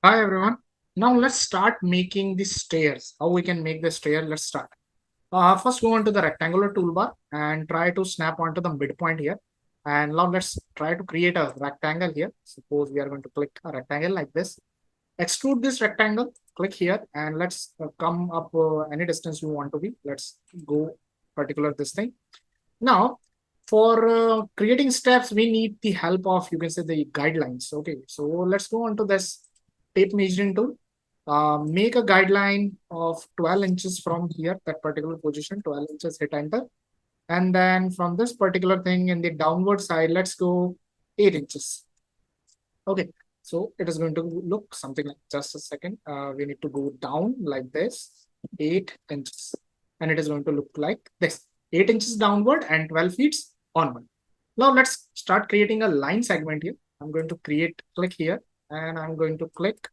Hi everyone. Now let's start making the stairs. How we can make the stair? Let's start. First go onto the rectangular toolbar and try to snap onto the midpoint here. And now let's try to create a rectangle here. Suppose we are going to click a rectangle like this. Extrude this rectangle, click here and let's come up any distance you want to be. Let's go particular this thing. Now for creating steps, we need the help of, you can say, the guidelines. Okay, so let's go on to this tape measuring tool. Make a guideline of 12 inches from here, that particular position, 12 inches, hit enter. And then from this particular thing in the downward side, let's go 8 inches. Okay, so it is going to look something like, just a second. We need to go down like this, 8 inches. And it is going to look like this, 8 inches downward and 12 feet onward. Now let's start creating a line segment here. I'm going to click here, and I'm going to click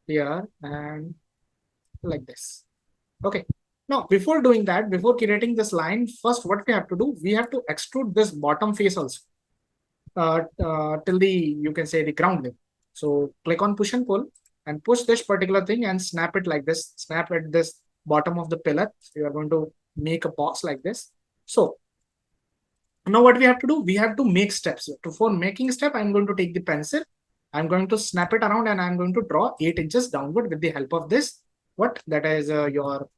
here and like this. Okay. Now, before doing that, before creating this line, first what we have to do, we have to extrude this bottom face also till the, you can say, the ground level. So click on push and pull and push this particular thing and snap it like this. Snap at this bottom of the pillar. So you are going to make a box like this. So now what we have to do, we have to make steps. For making step, I'm going to take the pencil. I'm going to snap it around and I'm going to draw 8 inches downward with the help of this. That is your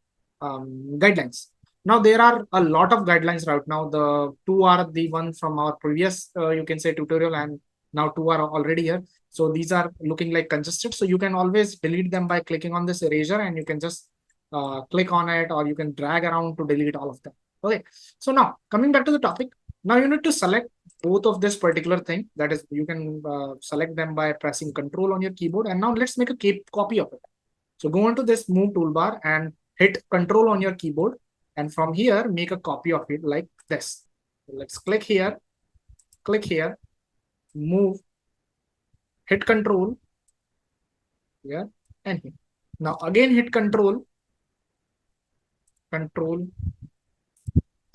guidelines. Now there are a lot of guidelines right now. The two are the one from our previous, you can say, tutorial, and now two are already here. So these are looking like congested. So you can always delete them by clicking on this eraser, and you can just click on it, or you can drag around to delete all of them. Okay. So now coming back to the topic, now you need to select both of this particular thing. That is, you can select them by pressing Control on your keyboard. And now let's make a copy of it. So go into this move toolbar and hit Control on your keyboard. And from here, make a copy of it like this. So let's click here, move, hit Control here and here. Now again hit Control,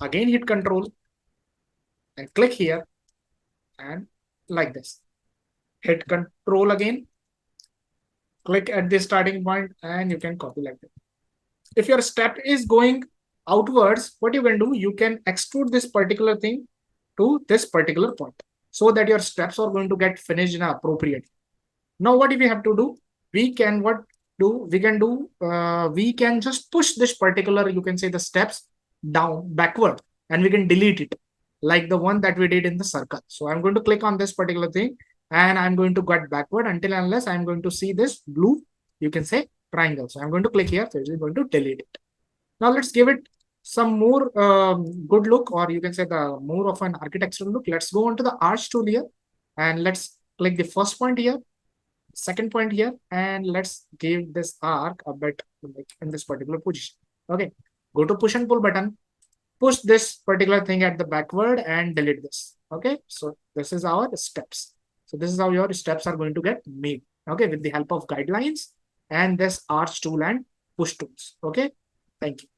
again hit Control and click here and like this. Hit Control again, click at the starting point, and you can copy like that. If your step is going outwards, what you can do, you can extrude this particular thing to this particular point so that your steps are going to get finished in appropriate. Now what do we have to do? We can just push this particular, you can say, the steps down backward, and we can delete it like the one that we did in the circle. So I'm going to click on this particular thing and I'm going to get backward until unless I'm going to see this blue, you can say, triangle. So I'm going to click here, so it's going to delete it. Now let's give it some more good look, or you can say the more of an architectural look. Let's go on to the arch tool here and let's click the first point here, second point here, and let's give this arc a bit like in this particular position. Okay, go to push and pull button, push this particular thing at the backward and delete this. Okay, so this is our steps. So this is how your steps are going to get made. Okay, with the help of guidelines and this arch tool and push tools. Okay, thank you.